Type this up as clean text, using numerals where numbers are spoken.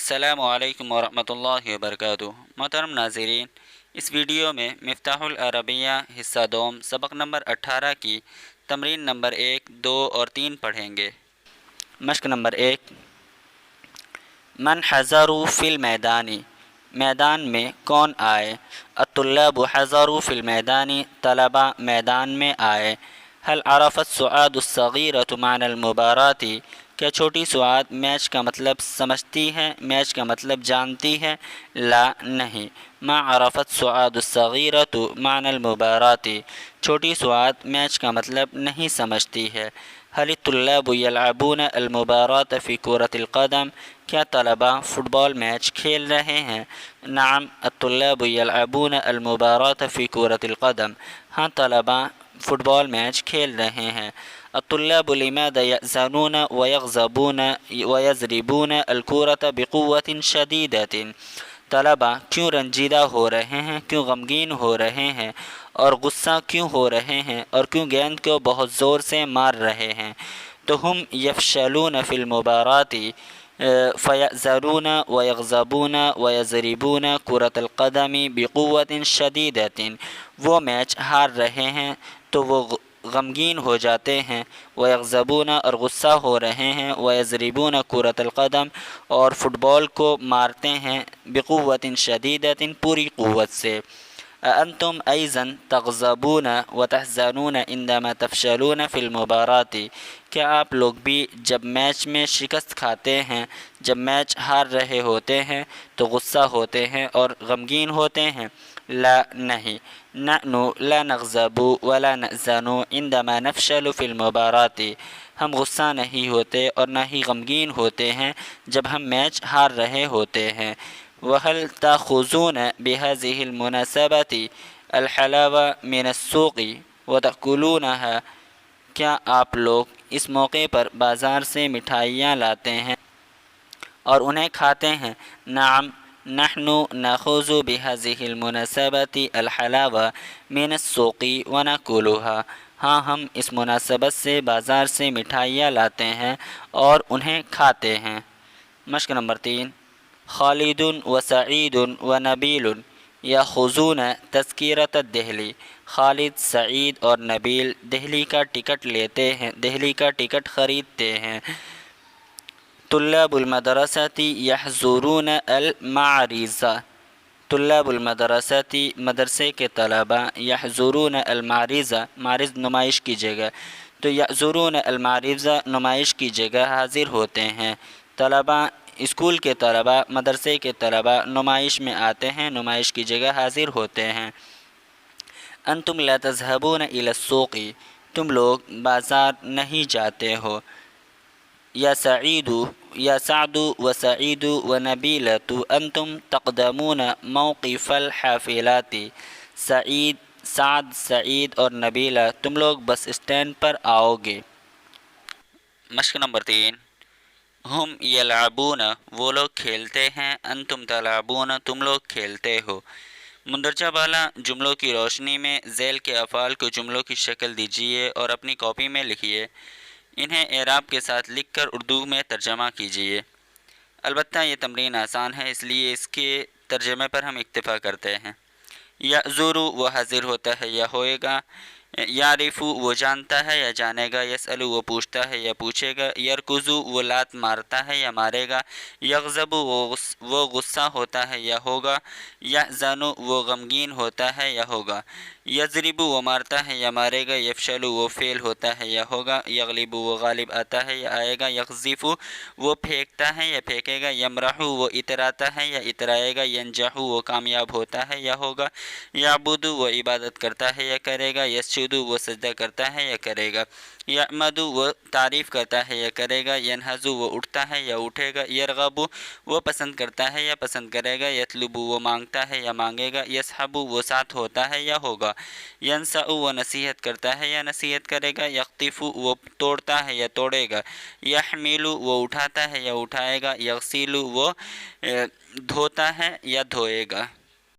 السلام علیکم ورحمۃ اللہ وبرکاتہ۔ محترم ناظرین، اس ویڈیو میں مفتاح العربیہ حصہ دوم سبق نمبر 18 کی تمرین نمبر 1، 2 اور 3 پڑھیں گے۔ مشق نمبر 1، من حضروا فی المیدانی، میدان میں کون آئے؟ الطلاب حضروا فی المیدانی، طلباء میدان میں آئے۔ هل عرفت سعاد الصغیرۃ معنی المبارات، کیا چھوٹی سعاد میچ کا مطلب سمجھتی ہے، میچ کا مطلب جانتی ہے؟ لا، نہیں۔ ما عرفت سعاد الصغیرۃ معنی المبارات، چھوٹی سعاد میچ کا مطلب نہیں سمجھتی ہے۔ هل الطلاب یلعبون المبارات فی کرۃ القدم، کیا طلباء فٹ بال میچ کھیل رہے ہیں؟ نعم الطلاب یلعبون المبارات فی کرۃ القدم، ہاں طلباء فٹ بال میچ کھیل رہے ہیں۔ الطلاب لماذا يأذنون ويغضبون ويضربون الكرة بقوة شديدة، طلباء کیوں رنجیدہ ہو رہے ہیں، کیوں غمگین ہو رہے ہیں اور غصہ کیوں ہو رہے ہیں اور کیوں گیند کو بہت زور سے مار رہے ہیں؟ تو ہم یفشلون فی المبارات فیأذنون ویغضبون ویضربون کرۃ القدم بقوة شدیدۃ، وہ میچ ہار رہے ہیں تو وہ غمگین ہو جاتے ہیں، ویغضبون اور غصہ ہو رہے ہیں، ویضربون کرۃ القدم اور فٹ بال کو مارتے ہیں، بقوۃ شدیدۃ پوری قوت سے۔ انتم ایضا تغضبون وتحزنون عندما تفشلون فی المبارات، کیا آپ لوگ بھی جب میچ میں شکست کھاتے ہیں، جب میچ ہار رہے ہوتے ہیں تو غصہ ہوتے ہیں اور غمگین ہوتے ہیں؟ لا، نہیں۔ نحن لا نغضب ولا نحزن عندما نفشل فی المبارات، ہم غصہ نہیں ہوتے اور نہ ہی غمگین ہوتے ہیں جب ہم میچ ہار رہے ہوتے ہیں۔ وهل تأخذون بهذه المناسبة الحلاوة من السوق وتأكلونها، کیا آپ لوگ اس موقع پر بازار سے مٹھائیاں لاتے ہیں اور انہیں کھاتے ہیں؟ نعم نحن نأخذ بهذه المناسبة الحلاوة من السوق ونأكلها، ہاں ہم اس مناسبت سے بازار سے مٹھائیاں لاتے ہیں اور انہیں کھاتے ہیں۔ مشق نمبر 3، خالد وسعید ونبیل یاخذون تذکرۃ الدہلی، خالد، سعید اور نبیل دہلی کا ٹکٹ لیتے ہیں، دہلی کا ٹکٹ خریدتے ہیں۔ طلاب المدرسۃ یحضرون المعارض، طلاب المدرسۃ مدرسے کے طلباء، یحضرون المعارض معرض نمائش کی جگہ، تو یحضرون المعارض نمائش کی جگہ حاضر ہوتے ہیں۔ طلباء اسکول کے طلباء، مدرسے کے طلباء نمائش میں آتے ہیں، نمائش کی جگہ حاضر ہوتے ہیں۔ انتم لا تذهبون الى السوق، تم لوگ بازار نہیں جاتے ہو۔ یا سعد وسعید ونبیلۃ انتم تقدمون موقف الحافلات، سعد، سعید اور نبیلہ تم لوگ بس اسٹینڈ پر آؤ گے۔ مشق نمبر 3، ہم یلعبون وہ لوگ کھیلتے ہیں، انتم تلعبون تم لوگ کھیلتے ہو۔ مندرجہ بالا جملوں کی روشنی میں ذیل کے افعال کو جملوں کی شکل دیجیے اور اپنی کاپی میں لکھیے، انہیں اعراب کے ساتھ لکھ کر اردو میں ترجمہ کیجیے۔ البتہ یہ تمرین آسان ہے، اس لیے اس کے ترجمے پر ہم اکتفا کرتے ہیں۔ یعذر وہ حاضر ہوتا ہے یا ہوئے گا، یعرف وہ جانتا ہے یا جانے گا، یسأل وہ پوچھتا ہے یا پوچھے گا، یرکض وہ لات مارتا ہے یا مارے گا، یغضب وہ غصہ ہوتا ہے یا ہوگا، یحزن وہ غمگین ہوتا ہے یا ہوگا، یضرب وہ مارتا ہے یا مارے گا، یفشل وہ فعل ہوتا ہے یا ہوگا، یغلب وہ غالب آتا ہے یا آئے گا، یقذف وہ پھینکتا ہے یا پھینکے گا، یمرح وہ اتراتا ہے یا اترائے گا، ینجح وہ کامیاب ہوتا ہے یا ہوگا، یعبد وہ عبادت کرتا ہے یا کرے گا، یسجد وہ سجدہ کرتا ہے یا کرے گا، یحمد وہ تعریف کرتا ہے یا کرے گا، ینہض وہ اٹھتا ہے یا اٹھے گا، یرغب وہ پسند کرتا ہے یا پسند کرے گا، یطلب وہ مانگتا ہے یا مانگے گا، یصحب وہ ساتھ ہوتا ہے یا ہوگا، ینصح وہ نصیحت کرتا ہے یا نصیحت کرے گا، یقطف وہ توڑتا ہے یا توڑے گا، یحمل وہ اٹھاتا ہے یا اٹھائے گا، یغسل وہ دھوتا ہے یا دھوئے گا۔